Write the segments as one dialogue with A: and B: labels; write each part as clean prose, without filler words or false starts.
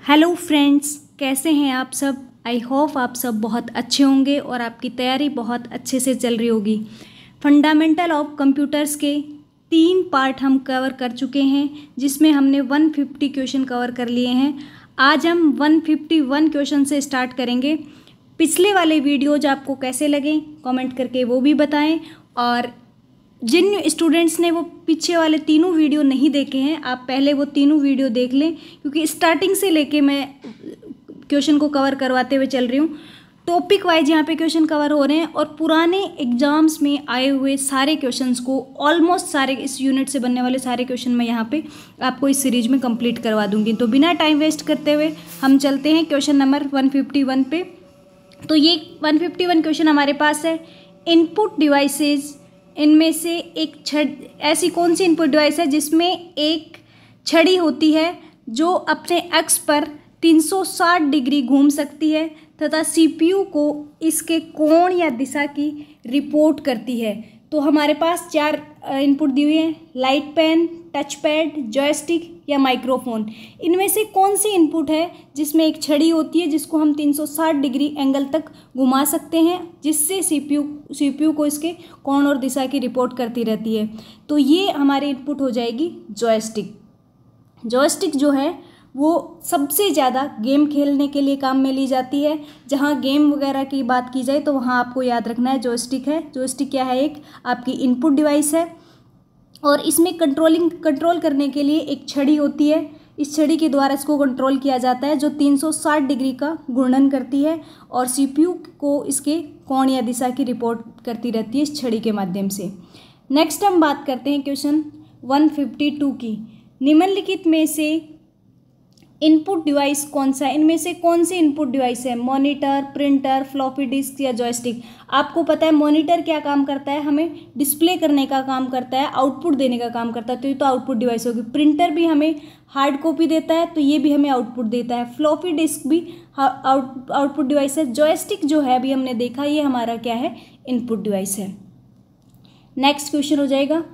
A: Hello friends, कैसे हैं आप सब। आई होप आप सब बहुत अच्छे होंगे और आपकी तैयारी बहुत अच्छे से चल रही होगी। फंडामेंटल ऑफ कंप्यूटर्स के 3 पार्ट हम कवर कर चुके हैं, जिसमें हमने 150 क्वेश्चन कवर कर लिए हैं। आज हम 151 क्वेश्चन से स्टार्ट करेंगे। पिछले वाले वीडियोज आपको कैसे लगे कमेंट करके वो भी बताएं, और जिन स्टूडेंट्स ने वो पीछे वाले तीनों वीडियो नहीं देखे हैं, आप पहले वो तीनों वीडियो देख लें, क्योंकि स्टार्टिंग से लेके मैं क्वेश्चन को कवर करवाते हुए चल रही हूँ। टॉपिक वाइज यहाँ पे क्वेश्चन कवर हो रहे हैं और पुराने एग्जाम्स में आए हुए सारे क्वेश्चंस को, ऑलमोस्ट सारे इस यूनिट से बनने वाले सारे क्वेश्चन मैं यहाँ पे आपको इस सीरीज में कंप्लीट करवा दूँगी। तो बिना टाइम वेस्ट करते हुए हम चलते हैं क्वेश्चन नंबर 151 पे। तो ये 151 क्वेश्चन हमारे पास है। इनपुट डिवाइसेज, इनमें से एक ऐसी कौन सी इनपुट डिवाइस है जिसमें एक छड़ी होती है जो अपने एक्स पर 360 डिग्री घूम सकती है तथा सीपीयू को इसके कोण या दिशा की रिपोर्ट करती है। तो हमारे पास 4 इनपुट दी हुई हैं, light pen, touch pad, joystick या माइक्रोफोन। इनमें से कौन सी इनपुट है जिसमें एक छड़ी होती है जिसको हम 360 डिग्री एंगल तक घुमा सकते हैं, जिससे सीपीयू को इसके कोण और दिशा की रिपोर्ट करती रहती है। तो ये हमारी इनपुट हो जाएगी जॉयस्टिक। जॉयस्टिक जो है वो सबसे ज़्यादा गेम खेलने के लिए काम में ली जाती है। जहाँ गेम वगैरह की बात की जाए तो वहाँ आपको याद रखना है जॉयस्टिक है। जॉयस्टिक क्या है? एक आपकी इनपुट डिवाइस है और इसमें कंट्रोल करने के लिए एक छड़ी होती है। इस छड़ी के द्वारा इसको कंट्रोल किया जाता है, जो 360 डिग्री का घूर्णन करती है और सीपीयू को इसके कोण या दिशा की रिपोर्ट करती रहती है इस छड़ी के माध्यम से। नेक्स्ट हम बात करते हैं क्वेश्चन 152 की। निम्नलिखित में से इनपुट डिवाइस कौन सा है? इनमें से कौन सी इनपुट डिवाइस है? मॉनिटर, प्रिंटर, फ्लॉपी डिस्क या जॉयस्टिक। आपको पता है मॉनिटर क्या काम करता है? हमें डिस्प्ले करने का काम करता है, आउटपुट देने का काम करता है, तो ये तो आउटपुट डिवाइस होगी। प्रिंटर भी हमें हार्ड कॉपी देता है, तो ये भी हमें आउटपुट देता है। फ्लॉपी डिस्क भी आउटपुट डिवाइस है। जॉयस्टिक जो है अभी हमने देखा, ये हमारा क्या है? इनपुट डिवाइस है। नेक्स्ट क्वेश्चन हो जाएगा,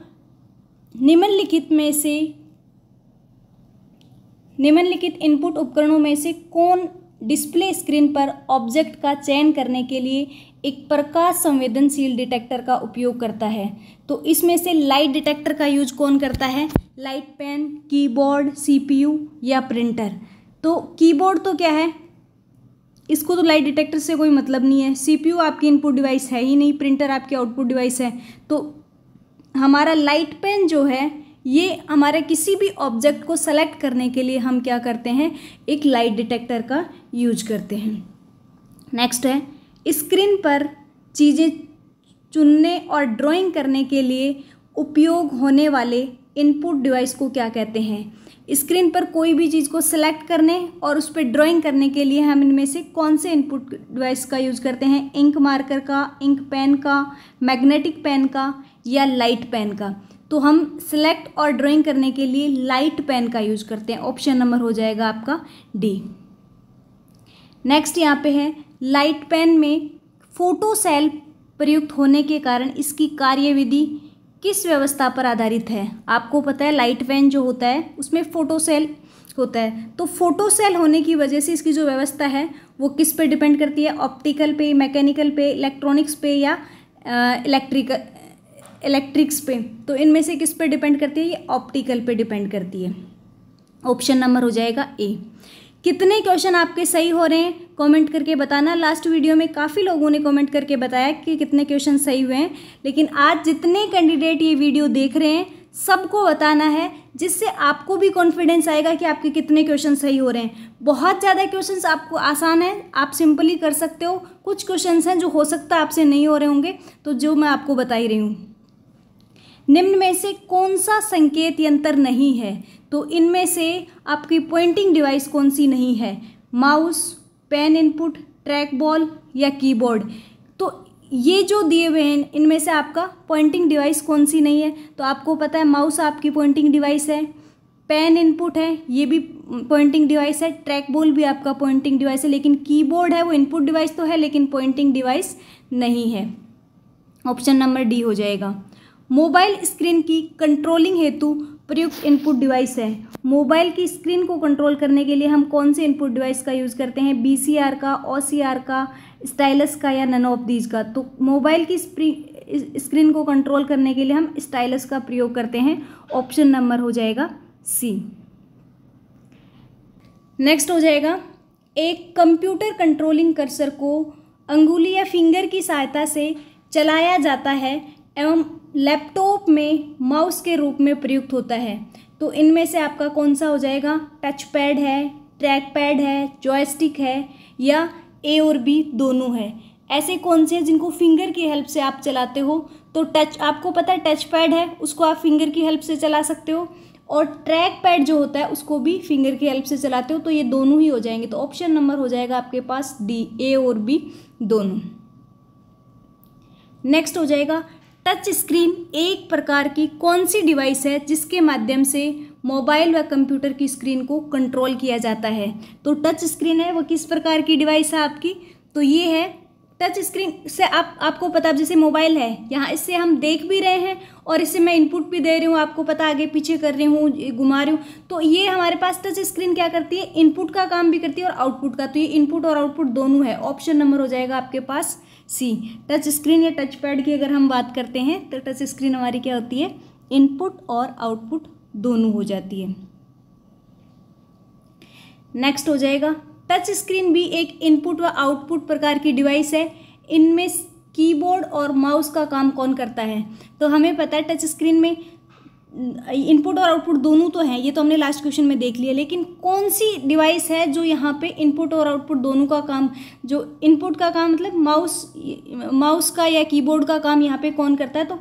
A: निम्नलिखित इनपुट उपकरणों में से कौन डिस्प्ले स्क्रीन पर ऑब्जेक्ट का चयन करने के लिए एक प्रकाश संवेदनशील डिटेक्टर का उपयोग करता है? तो इसमें से लाइट डिटेक्टर का यूज कौन करता है? लाइट पेन, कीबोर्ड, सीपीयू या प्रिंटर। तो कीबोर्ड तो क्या है, इसको तो लाइट डिटेक्टर से कोई मतलब नहीं है। सीपीयू आपकी इनपुट डिवाइस है ही नहीं, प्रिंटर आपकी आउटपुट डिवाइस है। तो हमारा लाइट पेन जो है ये हमारे किसी भी ऑब्जेक्ट को सेलेक्ट करने के लिए हम क्या करते हैं? एक लाइट डिटेक्टर का यूज करते हैं। नेक्स्ट है, स्क्रीन पर चीज़ें चुनने और ड्राइंग करने के लिए उपयोग होने वाले इनपुट डिवाइस को क्या कहते हैं? स्क्रीन पर कोई भी चीज़ को सिलेक्ट करने और उस पर ड्राइंग करने के लिए हम इनमें से कौन से इनपुट डिवाइस का यूज़ करते हैं? इंक मार्कर का, इंक पेन का, मैग्नेटिक पेन का या लाइट पेन का। तो हम सिलेक्ट और ड्राइंग करने के लिए लाइट पेन का यूज करते हैं। ऑप्शन नंबर हो जाएगा आपका डी। नेक्स्ट यहाँ पे है, लाइट पेन में फोटो सेल प्रयुक्त होने के कारण इसकी कार्यविधि किस व्यवस्था पर आधारित है? आपको पता है लाइट पेन जो होता है उसमें फोटो सेल होता है, तो फोटो सेल होने की वजह से इसकी जो व्यवस्था है वो किस पे डिपेंड करती है? ऑप्टिकल पे, मैकेनिकल पे, इलेक्ट्रॉनिक्स पे या इलेक्ट्रिक्स पे। तो इनमें से किस पे डिपेंड करती है? ये ऑप्टिकल पे डिपेंड करती है। ऑप्शन नंबर हो जाएगा ए। कितने क्वेश्चन आपके सही हो रहे हैं कमेंट करके बताना। लास्ट वीडियो में काफ़ी लोगों ने कमेंट करके बताया कि कितने क्वेश्चन सही हुए हैं, लेकिन आज जितने कैंडिडेट ये वीडियो देख रहे हैं सबको बताना है, जिससे आपको भी कॉन्फिडेंस आएगा कि आपके कितने क्वेश्चन सही हो रहे हैं। बहुत ज़्यादा क्वेश्चंस आपको आसान है, आप सिंपली कर सकते हो। कुछ क्वेश्चंस हैं जो हो सकता है आपसे नहीं हो रहे होंगे, तो जो मैं आपको बता ही रही हूँ। निम्न में से कौन सा संकेत यंत्र नहीं है? तो इनमें से आपकी पॉइंटिंग डिवाइस कौन सी नहीं है? Mouse, pen input, track ball या कीबोर्ड। तो ये जो दिए हुए हैं इनमें से आपका पॉइंटिंग डिवाइस कौन सी नहीं है? तो आपको पता है माउस आपकी पॉइंटिंग डिवाइस है, पेन इनपुट है, ये भी पॉइंटिंग डिवाइस है, ट्रैक बॉल भी आपका पॉइंटिंग डिवाइस है, लेकिन कीबोर्ड है वो इनपुट डिवाइस तो है लेकिन पॉइंटिंग डिवाइस नहीं है। ऑप्शन नंबर डी हो जाएगा। मोबाइल स्क्रीन की कंट्रोलिंग हेतु प्रयुक्त इनपुट डिवाइस है। मोबाइल की स्क्रीन को कंट्रोल करने के लिए हम कौन से इनपुट डिवाइस का यूज़ करते हैं? BCR का, OCR का, स्टाइलस का या नन ऑफ दीज का? तो मोबाइल की स्क्रीन को कंट्रोल करने के लिए हम स्टाइलस का प्रयोग करते हैं। ऑप्शन नंबर हो जाएगा C। नेक्स्ट हो जाएगा, एक कंप्यूटर कंट्रोलिंग कर्सर को अंगुली या फिंगर की सहायता से चलाया जाता है एवं लैपटॉप में माउस के रूप में प्रयुक्त होता है। तो इनमें से आपका कौन सा हो जाएगा? टच पैड है, ट्रैक पैड है, जॉयस्टिक है या A और B दोनों है। ऐसे कौन से हैं जिनको फिंगर की हेल्प से आप चलाते हो? तो टच, आपको पता है टच पैड है, उसको आप फिंगर की हेल्प से चला सकते हो, और ट्रैक पैड जो होता है उसको भी फिंगर की हेल्प से चलाते हो। तो ये दोनों ही हो जाएंगे। तो ऑप्शन नंबर हो जाएगा आपके पास D, A और B दोनों। नेक्स्ट हो जाएगा, टच स्क्रीन एक प्रकार की कौन सी डिवाइस है जिसके माध्यम से मोबाइल व कंप्यूटर की स्क्रीन को कंट्रोल किया जाता है? तो टच स्क्रीन है वो किस प्रकार की डिवाइस है आपकी? तो ये है टच स्क्रीन से आपको पता, जैसे मोबाइल है, यहाँ इससे हम देख भी रहे हैं और इससे मैं इनपुट भी दे रही हूँ, आपको पता आगे पीछे कर रही हूँ, घुमा रही हूँ। तो ये हमारे पास टच स्क्रीन क्या करती है? इनपुट का काम भी करती है और आउटपुट का। तो ये इनपुट और आउटपुट दोनों है। ऑप्शन नंबर हो जाएगा आपके पास C। टच स्क्रीन या टच पैड की अगर हम बात करते हैं तो टच स्क्रीन हमारी क्या होती है? इनपुट और आउटपुट दोनों हो जाती है। नेक्स्ट हो जाएगा, टच स्क्रीन भी एक इनपुट व आउटपुट प्रकार की डिवाइस है। इनमें कीबोर्ड और माउस का काम कौन करता है? तो हमें पता है टच स्क्रीन में इनपुट और आउटपुट दोनों तो हैं, ये तो हमने लास्ट क्वेश्चन में देख लिया। लेकिन कौन सी डिवाइस है जो यहाँ पे इनपुट और आउटपुट दोनों का काम, जो इनपुट का काम मतलब माउस का या कीबोर्ड का काम यहाँ पे कौन करता है? तो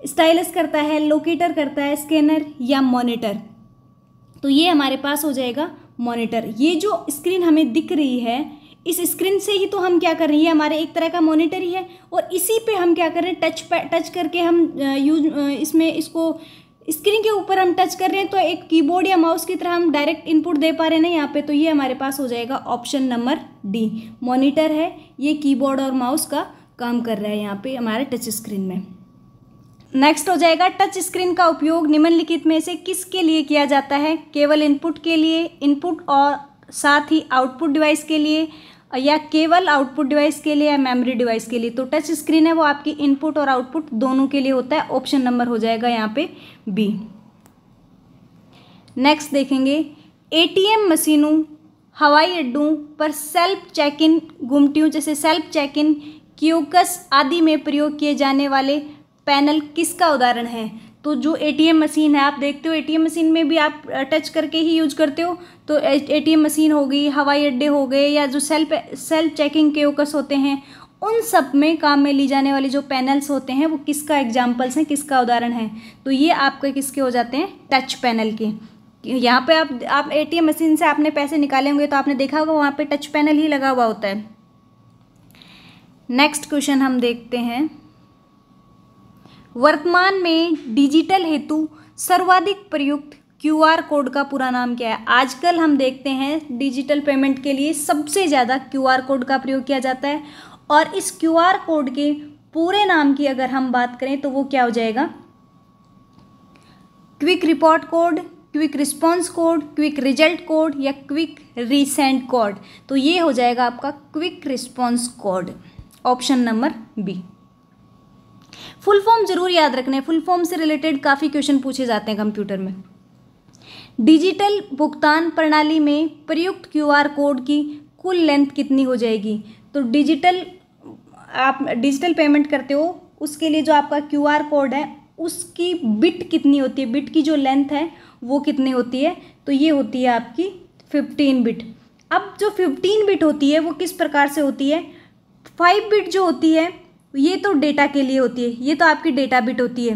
A: स्टाइलस करता है, लोकेटर करता है, स्कैनर या मॉनिटर? तो ये हमारे पास हो जाएगा मॉनिटर। ये जो स्क्रीन हमें दिख रही है, इस स्क्रीन से ही तो हम क्या कर रहे हैं, ये हमारे एक तरह का मॉनिटर ही है, और इसी पे हम क्या कर रहे हैं? टच करके हम इसको स्क्रीन के ऊपर हम टच कर रहे हैं, तो एक कीबोर्ड या माउस की तरह हम डायरेक्ट इनपुट दे पा रहे हैं ना यहाँ पे। तो ये हमारे पास हो जाएगा ऑप्शन नंबर D। मॉनिटर है, ये कीबोर्ड और माउस का काम कर रहा है यहाँ पे हमारे टच स्क्रीन में। नेक्स्ट हो जाएगा, टच स्क्रीन का उपयोग निम्नलिखित में से किसके लिए किया जाता है? केवल इनपुट के लिए, इनपुट और साथ ही आउटपुट डिवाइस के लिए, या केवल आउटपुट डिवाइस के लिए, या मेमोरी डिवाइस के लिए? तो टच स्क्रीन है वो आपकी इनपुट और आउटपुट दोनों के लिए होता है। ऑप्शन नंबर हो जाएगा यहाँ पे B। नेक्स्ट देखेंगे, ATM मशीनों, हवाई अड्डों पर सेल्फ चेक इन गुमटियों जैसे सेल्फ चेक इन, कियोस्क आदि में प्रयोग किए जाने वाले पैनल किसका उदाहरण है? तो जो ATM मशीन है, आप देखते हो ATM मशीन में भी आप टच करके ही यूज करते हो। तो ATM मशीन हो गई, हवाई अड्डे हो गए, या जो सेल्फ चेकिंग कियोस्क होते हैं, उन सब में काम में ली जाने वाली जो पैनल्स होते हैं वो किसका एग्जाम्पल्स हैं, किसका उदाहरण है? तो ये आपके किसके हो जाते हैं? टच पैनल के। यहाँ पे आप ATM मशीन से आपने पैसे निकाले होंगे तो आपने देखा होगा वहाँ पे टच पैनल ही लगा हुआ होता है। नेक्स्ट क्वेश्चन हम देखते हैं, वर्तमान में डिजिटल हेतु सर्वाधिक प्रयुक्त QR कोड का पूरा नाम क्या है? आजकल हम देखते हैं डिजिटल पेमेंट के लिए सबसे ज़्यादा QR कोड का प्रयोग किया जाता है, और इस QR कोड के पूरे नाम की अगर हम बात करें तो वो क्या हो जाएगा? Quick report code, quick response code, quick result code या क्विक रीसेंट कोड? तो ये हो जाएगा आपका quick response code. Option number B। Full form जरूर याद रखना है, फुल फॉर्म से रिलेटेड काफ़ी क्वेश्चन पूछे जाते हैं कंप्यूटर में। डिजिटल भुगतान प्रणाली में प्रयुक्त QR कोड की कुल लेंथ कितनी हो जाएगी? तो आप डिजिटल पेमेंट करते हो उसके लिए जो आपका QR कोड है उसकी बिट कितनी होती है, बिट की जो लेंथ है वो कितनी होती है? तो ये होती है आपकी 15 बिट। अब जो 15 बिट होती है वो किस प्रकार से होती है? 5 बिट जो होती है ये तो डेटा के लिए होती है, ये तो आपकी डेटा बिट होती है,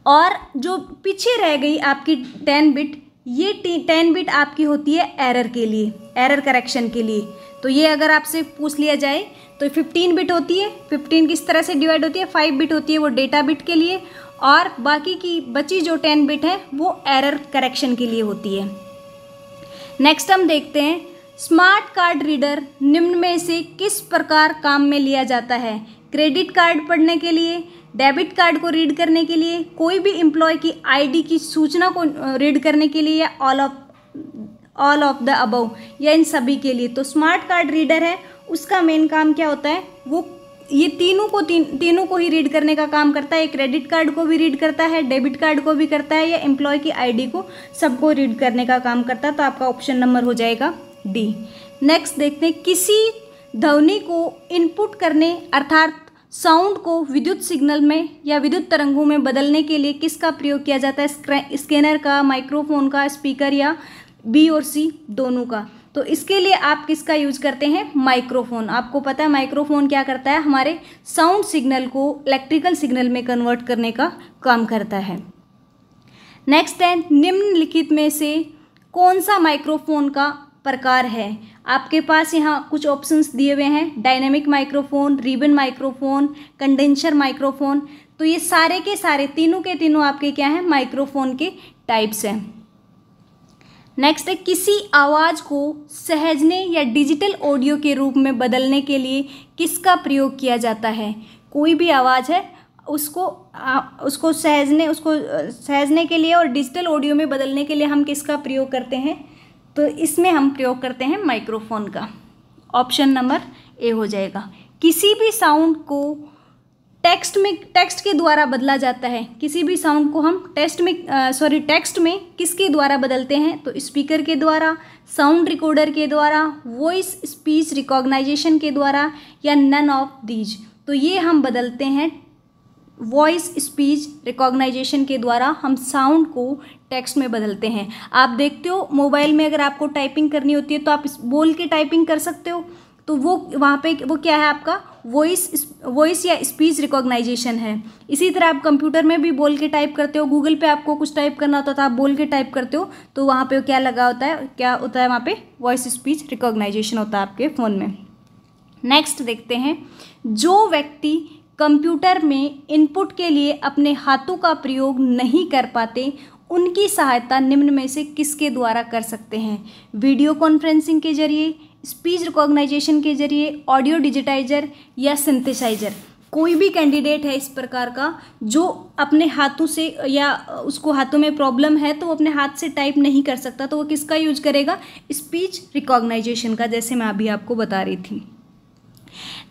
A: और जो पीछे रह गई आपकी 10 बिट, ये 10 बिट आपकी होती है एरर के लिए, एरर करेक्शन के लिए। तो ये अगर आपसे पूछ लिया जाए तो 15 बिट होती है, 15 किस तरह से डिवाइड होती है? 5 बिट होती है वो डेटा बिट के लिए, और बाकी की बची जो 10 बिट है वो एरर करेक्शन के लिए होती है। नेक्स्ट हम देखते हैं, स्मार्ट कार्ड रीडर निम्न में से किस प्रकार काम में लिया जाता है? क्रेडिट कार्ड पढ़ने के लिए, डेबिट कार्ड को रीड करने के लिए, कोई भी एम्प्लॉय की आईडी की सूचना को रीड करने के लिए, या ऑल ऑफ द अबव, या इन सभी के लिए। तो स्मार्ट कार्ड रीडर है, उसका मेन काम क्या होता है, वो ये तीनों को ही रीड करने का काम करता है। क्रेडिट कार्ड को भी रीड करता है, डेबिट कार्ड को भी करता है, या एम्प्लॉय की आईडी को, सबको रीड करने का काम करता है। तो आपका ऑप्शन नंबर हो जाएगा डी। नेक्स्ट देखते हैं, किसी ध्वनि को इनपुट करने अर्थात साउंड को विद्युत सिग्नल में या विद्युत तरंगों में बदलने के लिए किसका प्रयोग किया जाता है, स्कैनर का, माइक्रोफोन का, स्पीकर, या बी और सी दोनों का। तो इसके लिए आप किसका यूज करते हैं, माइक्रोफोन। आपको पता है माइक्रोफोन क्या करता है, हमारे साउंड सिग्नल को इलेक्ट्रिकल सिग्नल में कन्वर्ट करने का काम करता है। नेक्स्ट है, निम्नलिखित में से कौन सा माइक्रोफोन का प्रकार है। आपके पास यहाँ कुछ ऑप्शंस दिए हुए हैं, dynamic microphone, ribbon microphone, condenser microphone. तो ये सारे के सारे तीनों के तीनों आपके क्या हैं, माइक्रोफोन के टाइप्स हैं। नेक्स्ट है, किसी आवाज़ को सहजने या डिजिटल ऑडियो के रूप में बदलने के लिए किसका प्रयोग किया जाता है। कोई भी आवाज़ है उसको सहजने के लिए और डिजिटल ऑडियो में बदलने के लिए हम किसका प्रयोग करते हैं, तो इसमें हम प्रयोग करते हैं माइक्रोफोन का। ऑप्शन नंबर ए हो जाएगा। किसी भी साउंड को टेक्स्ट के द्वारा बदला जाता है। किसी भी साउंड को हम टेक्स्ट में किसके द्वारा बदलते हैं, तो स्पीकर के द्वारा, साउंड रिकॉर्डर के द्वारा, वॉइस स्पीच रिकॉग्नाइजेशन के द्वारा, या नन ऑफ दीज। तो ये हम बदलते हैं वॉइस स्पीच रिकॉग्नाइजेशन के द्वारा, हम साउंड को टेक्स्ट में बदलते हैं। आप देखते हो मोबाइल में अगर आपको टाइपिंग करनी होती है तो आप बोल के टाइपिंग कर सकते हो, तो वो वहाँ पे वो क्या है, आपका वॉइस या स्पीच रिकॉग्नाइजेशन है। इसी तरह आप कंप्यूटर में भी बोल के टाइप करते हो, गूगल पे आपको कुछ टाइप करना होता है तो आप बोल के टाइप करते हो, तो वहाँ पे क्या लगा होता है, क्या होता है वहाँ पे, वॉइस स्पीच रिकॉग्नाइजेशन होता है आपके फ़ोन में। नेक्स्ट देखते हैं, जो व्यक्ति कंप्यूटर में इनपुट के लिए अपने हाथों का प्रयोग नहीं कर पाते, उनकी सहायता निम्न में से किसके द्वारा कर सकते हैं। वीडियो कॉन्फ्रेंसिंग के जरिए, स्पीच रिकॉग्नाइजेशन के जरिए, ऑडियो डिजिटाइजर, या सिंथेसाइजर। कोई भी कैंडिडेट है इस प्रकार का जो अपने हाथों से, या उसको हाथों में प्रॉब्लम है तो वो अपने हाथ से टाइप नहीं कर सकता, तो वो किसका यूज करेगा, स्पीच रिकॉग्नाइजेशन का, जैसे मैं अभी आपको बता रही थी।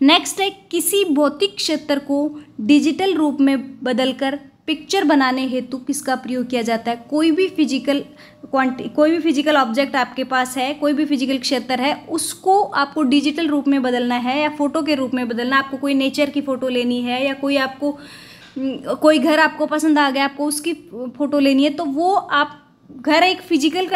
A: नेक्स्ट है, किसी भौतिक क्षेत्र को डिजिटल रूप में बदलकर पिक्चर बनाने हेतु किसका प्रयोग किया जाता है। कोई भी फिजिकल ऑब्जेक्ट आपके पास है, कोई भी फिजिकल क्षेत्र है, उसको आपको डिजिटल रूप में बदलना है या फोटो के रूप में बदलना है। आपको कोई नेचर की फ़ोटो लेनी है, या कोई घर आपको पसंद आ गया, आपको उसकी फ़ोटो लेनी है, तो वो आप घर एक फिजिकल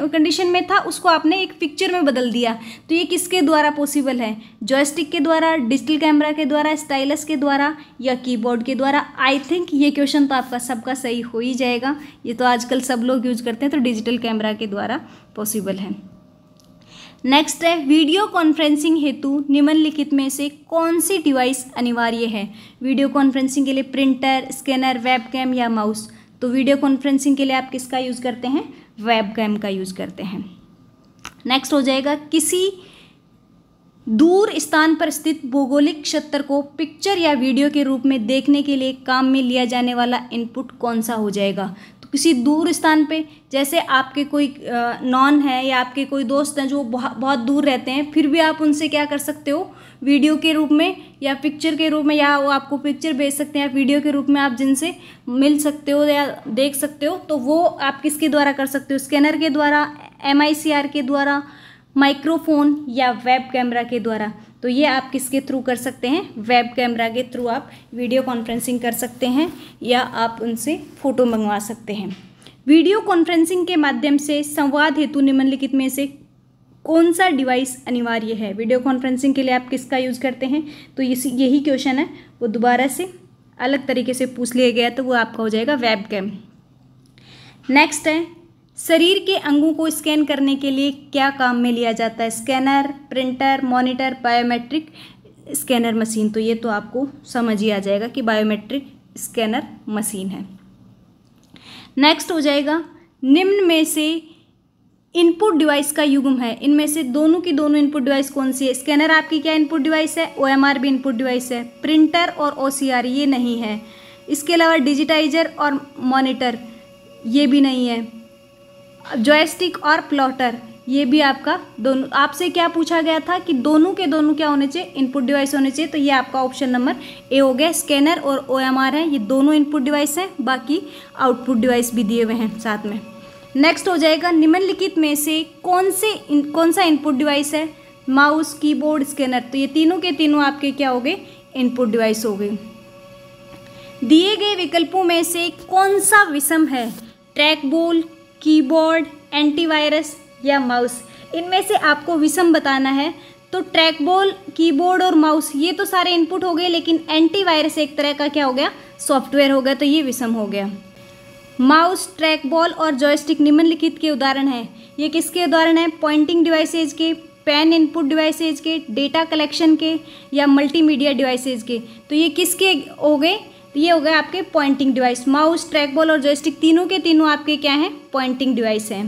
A: कंडीशन में था, उसको आपने एक पिक्चर में बदल दिया। तो ये किसके द्वारा पॉसिबल है, जॉयस्टिक के द्वारा, डिजिटल कैमरा के द्वारा, स्टाइलस के द्वारा, या कीबोर्ड के द्वारा। आई थिंक ये क्वेश्चन तो आपका सबका सही हो ही जाएगा, ये तो आजकल सब लोग यूज करते हैं, तो डिजिटल कैमरा के द्वारा पॉसिबल है। नेक्स्ट है, वीडियो कॉन्फ्रेंसिंग हेतु निम्नलिखित में से कौन सी डिवाइस अनिवार्य है। वीडियो कॉन्फ्रेंसिंग के लिए प्रिंटर, स्कैनर, वेबकैम, या माउस। तो वीडियो कॉन्फ्रेंसिंग के लिए आप किसका यूज़ करते हैं, वेबकैम का यूज़ करते हैं। नेक्स्ट हो जाएगा, किसी दूर स्थान पर स्थित भौगोलिक क्षेत्र को पिक्चर या वीडियो के रूप में देखने के लिए काम में लिया जाने वाला इनपुट कौन सा हो जाएगा। तो किसी दूर स्थान पे, जैसे आपके कोई नॉन है या आपके कोई दोस्त हैं जो बहुत दूर रहते हैं, फिर भी आप उनसे क्या कर सकते हो, वीडियो के रूप में या पिक्चर के रूप में, या वो आपको पिक्चर भेज सकते हैं, या वीडियो के रूप में आप जिनसे मिल सकते हो या देख सकते हो, तो वो आप किसके द्वारा कर सकते हो, स्कैनर के द्वारा, MICR के द्वारा, माइक्रोफोन, या वेब कैमरा के द्वारा। तो ये आप किसके थ्रू कर सकते हैं, वेब कैमरा के थ्रू आप वीडियो कॉन्फ्रेंसिंग कर सकते हैं, या आप उनसे फ़ोटो मंगवा सकते हैं। वीडियो कॉन्फ्रेंसिंग के माध्यम से संवाद हेतु निम्नलिखित में से कौन सा डिवाइस अनिवार्य है। वीडियो कॉन्फ्रेंसिंग के लिए आप किसका यूज़ करते हैं, तो यही क्वेश्चन है, वो दोबारा से अलग तरीके से पूछ लिया गया, तो वो आपका हो जाएगा वेबकैम। नेक्स्ट है, शरीर के अंगों को स्कैन करने के लिए क्या काम में लिया जाता है, scanner, printer, monitor, biometric scanner machine. तो ये तो आपको समझ ही आ जाएगा कि बायोमेट्रिक स्कैनर मशीन है। नेक्स्ट हो जाएगा, निम्न में से इनपुट डिवाइस का युग्म है। इनमें से दोनों की दोनों इनपुट डिवाइस कौन सी है? स्कैनर आपकी क्या इनपुट डिवाइस है? OMR भी इनपुट डिवाइस है। प्रिंटर और OCR ये नहीं है। इसके अलावा डिजिटाइजर और मॉनिटर ये भी नहीं है। जॉयस्टिक और प्लॉटर ये भी आपका दोनों, आपसे क्या पूछा गया था कि दोनों के दोनों क्या होने चाहिए? इनपुट डिवाइस होने चाहिए। तो ये आपका ऑप्शन नंबर ए हो गया। स्कैनर और OMR है, ये दोनों इनपुट डिवाइस हैं, बाकी आउटपुट डिवाइस भी दिए हुए हैं साथ में। नेक्स्ट हो जाएगा निम्नलिखित में से कौन सा इनपुट डिवाइस है? Mouse, keyboard, scanner. तो ये तीनों के तीनों आपके क्या हो गए? इनपुट डिवाइस हो गए। दिए गए विकल्पों में से कौन सा विषम है? ट्रैक बॉल, कीबोर्ड, एंटीवायरस या माउस। इनमें से आपको विषम बताना है। तो ट्रैक बॉल, कीबोर्ड और माउस ये तो सारे इनपुट हो गए, लेकिन एंटीवायरस एक तरह का क्या हो गया? सॉफ्टवेयर हो गया, तो ये विषम हो गया। माउस, ट्रैक बॉल और जॉयस्टिक निम्नलिखित के उदाहरण हैं। ये किसके उदाहरण हैं? पॉइंटिंग डिवाइसेज के, पेन इनपुट डिवाइसेज के, डेटा कलेक्शन के या मल्टीमीडिया डिवाइसेज के। तो ये किसके हो गए? तो ये हो गए आपके pointing device. Mouse, track ball और जॉयस्टिक तीनों के तीनों आपके क्या हैं? पॉइंटिंग डिवाइस हैं।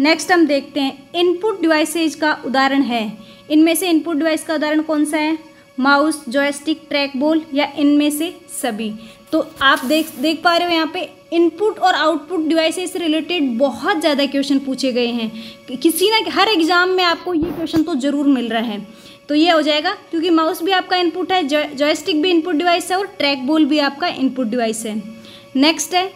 A: नेक्स्ट हम देखते हैं इनपुट डिवाइसेज का उदाहरण है। इनमें से इनपुट डिवाइस का उदाहरण कौन सा है? माउस, जॉयस्टिक, ट्रैक बॉल या इनमें से सभी। तो आप देख पा रहे हो यहाँ पे इनपुट और आउटपुट डिवाइसेस से रिलेटेड बहुत ज़्यादा क्वेश्चन पूछे गए हैं। किसी ना हर एग्जाम में आपको ये क्वेश्चन तो ज़रूर मिल रहा है। तो ये हो जाएगा, क्योंकि माउस भी आपका इनपुट है, जॉयस्टिक भी इनपुट डिवाइस है और ट्रैक बॉल भी आपका इनपुट डिवाइस है। नेक्स्ट है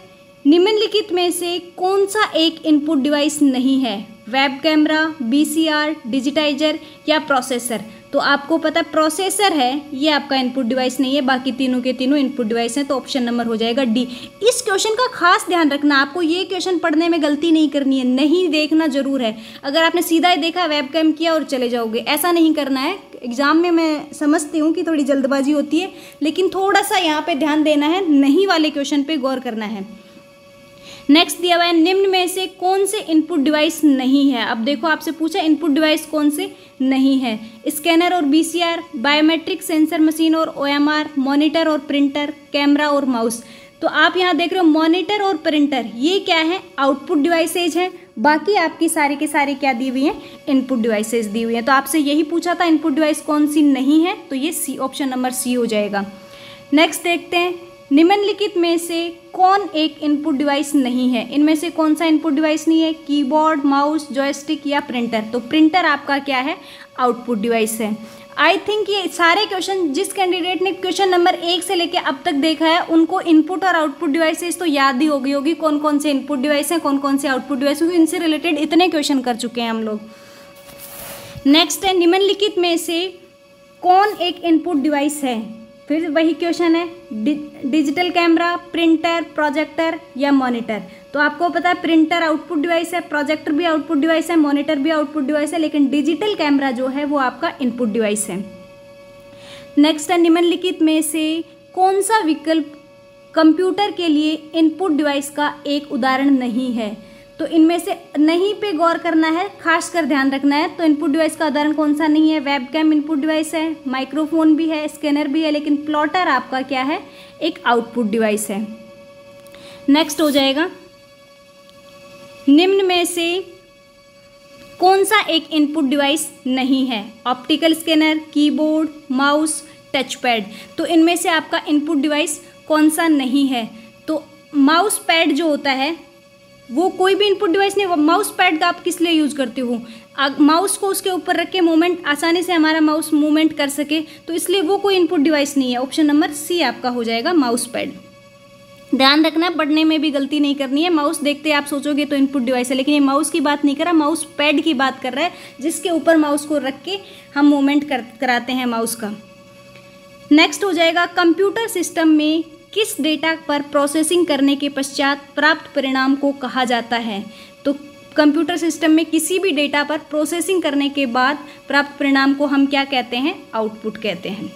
A: निम्नलिखित में से कौन सा एक इनपुट डिवाइस नहीं है? वेब कैमरा, VCR, डिजिटाइजर या प्रोसेसर। तो आपको पता प्रोसेसर है, ये आपका इनपुट डिवाइस नहीं है, बाकी तीनों के तीनों इनपुट डिवाइस हैं। तो ऑप्शन नंबर हो जाएगा डी। इस क्वेश्चन का खास ध्यान रखना, आपको ये क्वेश्चन पढ़ने में गलती नहीं करनी है, नहीं देखना जरूर है। अगर आपने सीधा ही देखा, वेब कैम किया और चले जाओगे, ऐसा नहीं करना है। एग्जाम में मैं समझती हूँ कि थोड़ी जल्दबाजी होती है, लेकिन थोड़ा सा यहाँ पे ध्यान देना है, नहीं वाले क्वेश्चन पे गौर करना है। नेक्स्ट दिया हुआ है निम्न में से कौन से इनपुट डिवाइस नहीं है। अब देखो आपसे पूछा इनपुट डिवाइस कौन से नहीं है? स्कैनर और VCR, बायोमेट्रिक सेंसर मशीन और OMR, मॉनिटर और प्रिंटर, कैमरा और माउस। तो आप यहाँ देख रहे हो मॉनिटर और प्रिंटर ये क्या है? आउटपुट डिवाइसेज हैं। बाकी आपकी सारी के सारी क्या दी हुई हैं? इनपुट डिवाइसेज दी हुई हैं। तो आपसे यही पूछा था इनपुट डिवाइस कौन सी नहीं है, तो ये सी, ऑप्शन नंबर सी हो जाएगा। नेक्स्ट देखते हैं निम्नलिखित में से कौन एक इनपुट डिवाइस नहीं है? इनमें से कौन सा इनपुट डिवाइस नहीं है? कीबोर्ड, माउस, जॉयस्टिक या प्रिंटर। तो प्रिंटर आपका क्या है? आउटपुट डिवाइस है। आई थिंक ये सारे क्वेश्चन जिस कैंडिडेट ने क्वेश्चन नंबर 1 से लेकर अब तक देखा है उनको इनपुट और आउटपुट डिवाइसेस तो याद ही होगी कौन कौन से इनपुट डिवाइस हैं, कौन कौन से आउटपुट डिवाइस, क्योंकि इनसे रिलेटेड इतने क्वेश्चन कर चुके हैं हम लोग। नेक्स्ट है निम्नलिखित में से कौन एक इनपुट डिवाइस है? फिर वही क्वेश्चन है, डिजिटल कैमरा, प्रिंटर, प्रोजेक्टर या मॉनिटर। तो आपको पता है प्रिंटर आउटपुट डिवाइस है, प्रोजेक्टर भी आउटपुट डिवाइस है, मॉनिटर भी आउटपुट डिवाइस है, लेकिन डिजिटल कैमरा जो है वो आपका इनपुट डिवाइस है। नेक्स्ट है निम्नलिखित में से कौन सा विकल्प कंप्यूटर के लिए इनपुट डिवाइस का एक उदाहरण नहीं है? तो इनमें से नहीं पे गौर करना है, खास कर ध्यान रखना है। तो इनपुट डिवाइस का उदाहरण कौन सा नहीं है? वेब कैम इनपुट डिवाइस है, माइक्रोफोन भी है, स्कैनर भी है, लेकिन प्लॉटर आपका क्या है? एक आउटपुट डिवाइस है। नेक्स्ट हो जाएगा निम्न में से कौन सा एक इनपुट डिवाइस नहीं है? Optical scanner, keyboard, mouse, touch pad. तो इनमें से आपका इनपुट डिवाइस कौन सा नहीं है? तो माउस पैड जो होता है वो कोई भी इनपुट डिवाइस नहीं। माउस पैड का आप किस लिए यूज़ करते हो? माउस को उसके ऊपर रख के मूवमेंट आसानी से हमारा माउस मूवमेंट कर सके, तो इसलिए वो कोई इनपुट डिवाइस नहीं है। ऑप्शन नंबर सी आपका हो जाएगा माउस पैड। ध्यान रखना है, पढ़ने में भी गलती नहीं करनी है। माउस देखते आप सोचोगे तो इनपुट डिवाइस है, लेकिन ये माउस की बात नहीं कर रहा, माउस पैड की बात कर रहा है, जिसके ऊपर माउस को रख के हम मूवमेंट कराते हैं माउस का। नेक्स्ट हो जाएगा कंप्यूटर सिस्टम में किस डेटा पर प्रोसेसिंग करने के पश्चात प्राप्त परिणाम को कहा जाता है? तो कंप्यूटर सिस्टम में किसी भी डेटा पर प्रोसेसिंग करने के बाद प्राप्त परिणाम को हम क्या कहते हैं? आउटपुट कहते हैं।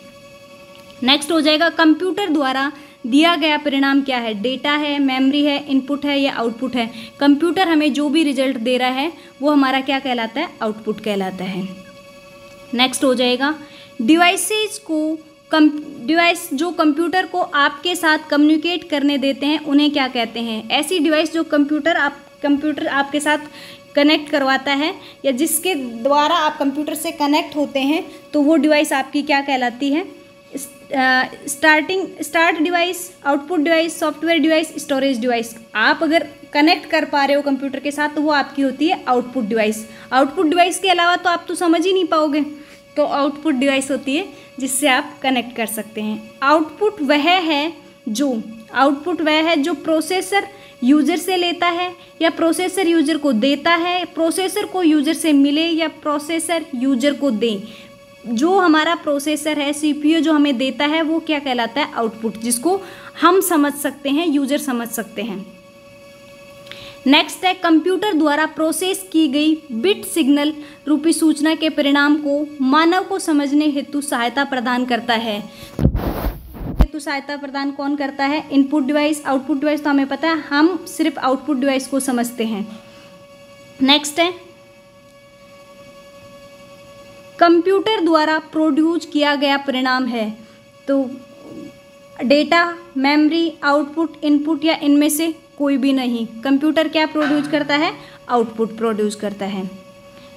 A: नेक्स्ट हो जाएगा कंप्यूटर द्वारा दिया गया परिणाम क्या है? डेटा है, मेमोरी है, इनपुट है या आउटपुट है? कंप्यूटर हमें जो भी रिजल्ट दे रहा है वो हमारा क्या कहलाता है? आउटपुट कहलाता है। नेक्स्ट हो जाएगा डिवाइसेज जो कंप्यूटर को आपके साथ कम्युनिकेट करने देते हैं उन्हें क्या कहते हैं? ऐसी डिवाइस जो कंप्यूटर कंप्यूटर आपके साथ कनेक्ट करवाता है या जिसके द्वारा आप कंप्यूटर से कनेक्ट होते हैं, तो वो डिवाइस आपकी क्या कहलाती है? Start device, output device, software device, storage device. आप अगर कनेक्ट कर पा रहे हो कंप्यूटर के साथ तो वो आपकी होती है आउटपुट डिवाइस। आउटपुट डिवाइस के अलावा तो आप तो समझ ही नहीं पाओगे, तो आउटपुट डिवाइस होती है जिससे आप कनेक्ट कर सकते हैं। आउटपुट वह है जो प्रोसेसर यूज़र से लेता है या प्रोसेसर यूज़र को देता है, प्रोसेसर को यूज़र से मिले या प्रोसेसर यूज़र को दे। जो हमारा प्रोसेसर है, सीपीयू जो हमें देता है, वो क्या कहलाता है? आउटपुट, जिसको हम समझ सकते हैं, यूज़र समझ सकते हैं। नेक्स्ट है कंप्यूटर द्वारा प्रोसेस की गई बिट सिग्नल रूपी सूचना के परिणाम को मानव को समझने हेतु सहायता प्रदान करता है। हेतु सहायता प्रदान कौन करता है? Input device. आउटपुट डिवाइस तो हमें पता है, हम सिर्फ आउटपुट डिवाइस को समझते हैं। नेक्स्ट है कंप्यूटर द्वारा प्रोड्यूस किया गया परिणाम है, तो डेटा, मेमोरी, आउटपुट, इनपुट या इनमें से कोई भी नहीं। कंप्यूटर क्या प्रोड्यूस करता है? आउटपुट प्रोड्यूस करता है।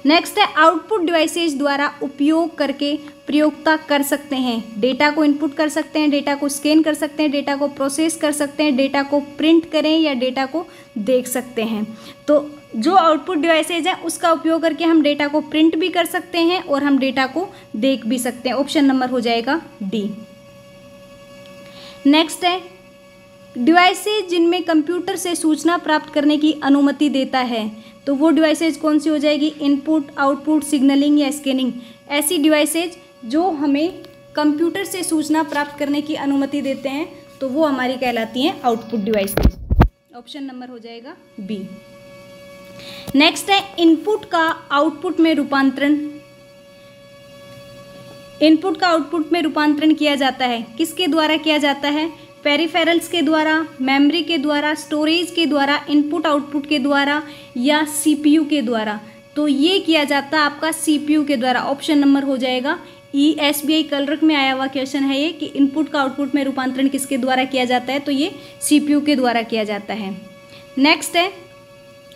A: नेक्स्ट है आउटपुट डिवाइसेज द्वारा उपयोग करके प्रयोक्ता कर सकते हैं। डेटा को इनपुट कर सकते हैं, डेटा को स्कैन कर सकते हैं, डेटा को प्रोसेस कर सकते हैं, डेटा को प्रिंट करें या डेटा को देख सकते हैं। तो जो आउटपुट डिवाइसेज है उसका उपयोग करके हम डेटा को प्रिंट भी कर सकते हैं और हम डेटा को देख भी सकते हैं। ऑप्शन नंबर हो जाएगा डी। नेक्स्ट है डिवाइसेज जिनमें कंप्यूटर से सूचना प्राप्त करने की अनुमति देता है, तो वो डिवाइसेज कौन सी हो जाएगी? इनपुट, आउटपुट, सिग्नलिंग या स्कैनिंग। ऐसी डिवाइसेज जो हमें कंप्यूटर से सूचना प्राप्त करने की अनुमति देते हैं, तो वो हमारी कहलाती हैं आउटपुट डिवाइसेज। ऑप्शन नंबर हो जाएगा बी। नेक्स्ट है इनपुट का आउटपुट में रूपांतरण। इनपुट का आउटपुट में रूपांतरण किया जाता है, किसके द्वारा किया जाता है? पेरिफेरल्स के द्वारा, मेमोरी के द्वारा, स्टोरेज के द्वारा, इनपुट आउटपुट के द्वारा या सीपीयू के द्वारा। तो ये किया जाता है आपका सीपीयू के द्वारा। ऑप्शन नंबर हो जाएगा ई। एसबीआई क्लर्क में आया हुआ क्वेश्चन है ये कि इनपुट का आउटपुट में रूपांतरण किसके द्वारा किया जाता है, तो ये सीपीयू के द्वारा किया जाता है। नेक्स्ट है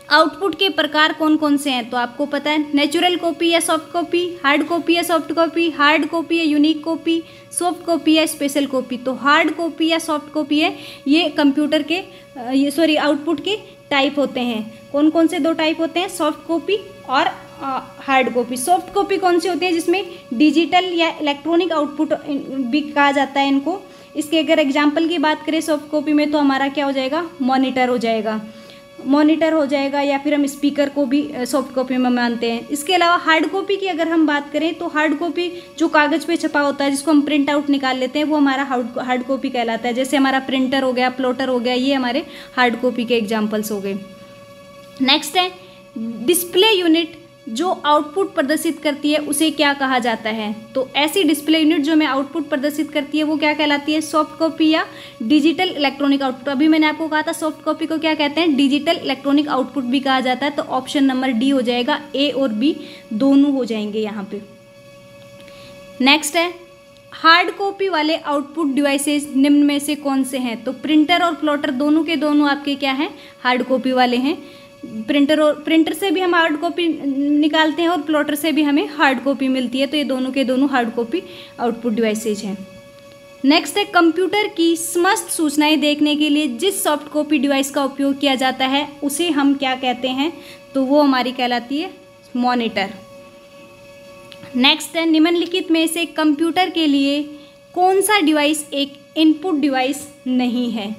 A: आउटपुट के प्रकार कौन कौन से हैं, तो आपको पता है नेचुरल कॉपी या सॉफ्ट कॉपी, हार्ड कॉपी या सॉफ्ट कॉपी, हार्ड कॉपी या यूनिक कॉपी, सॉफ्ट कॉपी या स्पेशल कॉपी। तो हार्ड कॉपी या सॉफ्ट कॉपी है ये कंप्यूटर के आउटपुट के टाइप होते हैं। कौन कौन से दो टाइप होते हैं? सॉफ्ट कॉपी और हार्ड कॉपी। सॉफ्ट कॉपी कौन सी होती है? जिसमें डिजिटल या इलेक्ट्रॉनिक आउटपुट भी कहा जाता है इनको। इसके अगर एग्जाम्पल की बात करें सॉफ्ट कॉपी में, तो हमारा क्या हो जाएगा? मॉनिटर हो जाएगा, मॉनिटर हो जाएगा, या फिर हम स्पीकर को भी सॉफ्ट कॉपी में मानते हैं। इसके अलावा हार्ड कॉपी की अगर हम बात करें, तो हार्ड कॉपी जो कागज़ पे छपा होता है, जिसको हम प्रिंट आउट निकाल लेते हैं, वो हमारा हार्ड कॉपी कहलाता है। जैसे हमारा प्रिंटर हो गया, प्लॉटर हो गया, ये हमारे हार्ड कॉपी के एग्जाम्पल्स हो गए। नेक्स्ट है डिस्प्ले यूनिट जो आउटपुट प्रदर्शित करती है उसे क्या कहा जाता है, तो ऐसी डिस्प्ले यूनिट जो हमें आउटपुट प्रदर्शित करती है वो क्या कहलाती है? सॉफ्ट कॉपी या डिजिटल इलेक्ट्रॉनिक आउटपुट। अभी मैंने आपको कहा था सॉफ्ट कॉपी को क्या कहते हैं? डिजिटल इलेक्ट्रॉनिक आउटपुट भी कहा जाता है। तो ऑप्शन नंबर डी हो जाएगा, ए और बी दोनों हो जाएंगे यहाँ पे। नेक्स्ट है हार्ड कॉपी वाले आउटपुट डिवाइसेज निम्न में से कौन से हैं, तो प्रिंटर और प्लॉटर दोनों के दोनों आपके क्या हैं? हार्ड कॉपी वाले हैं। प्रिंटर से भी हम हार्ड कॉपी निकालते हैं और प्लॉटर से भी हमें हार्ड कॉपी मिलती है, तो ये दोनों के दोनों हार्ड कॉपी आउटपुट डिवाइसेज हैं। नेक्स्ट है कंप्यूटर की समस्त सूचनाएं देखने के लिए जिस सॉफ्ट कॉपी डिवाइस का उपयोग किया जाता है उसे हम क्या कहते हैं, तो वो हमारी कहलाती है मॉनिटर। नेक्स्ट है निम्नलिखित में से कंप्यूटर के लिए कौन सा डिवाइस एक इनपुट डिवाइस नहीं है,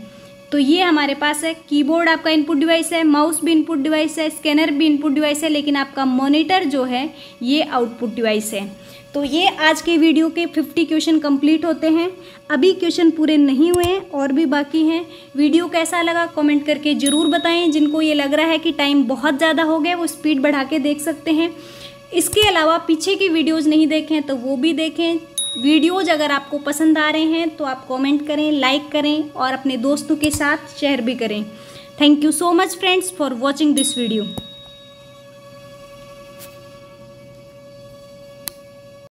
A: तो ये हमारे पास है कीबोर्ड आपका इनपुट डिवाइस है, माउस भी इनपुट डिवाइस है, स्कैनर भी इनपुट डिवाइस है, लेकिन आपका मॉनिटर जो है ये आउटपुट डिवाइस है। तो ये आज के वीडियो के 50 क्वेश्चन कंप्लीट होते हैं। अभी क्वेश्चन पूरे नहीं हुए हैं और भी बाकी हैं। वीडियो कैसा लगा कमेंट करके ज़रूर बताएं। जिनको ये लग रहा है कि टाइम बहुत ज़्यादा हो गया वो स्पीड बढ़ा के देख सकते हैं। इसके अलावा पीछे की वीडियोज़ नहीं देखें तो वो भी देखें। वीडियोज़ अगर आपको पसंद आ रहे हैं तो आप कमेंट करें, लाइक करें और अपने दोस्तों के साथ शेयर भी करें। Thank you so much friends for watching this video.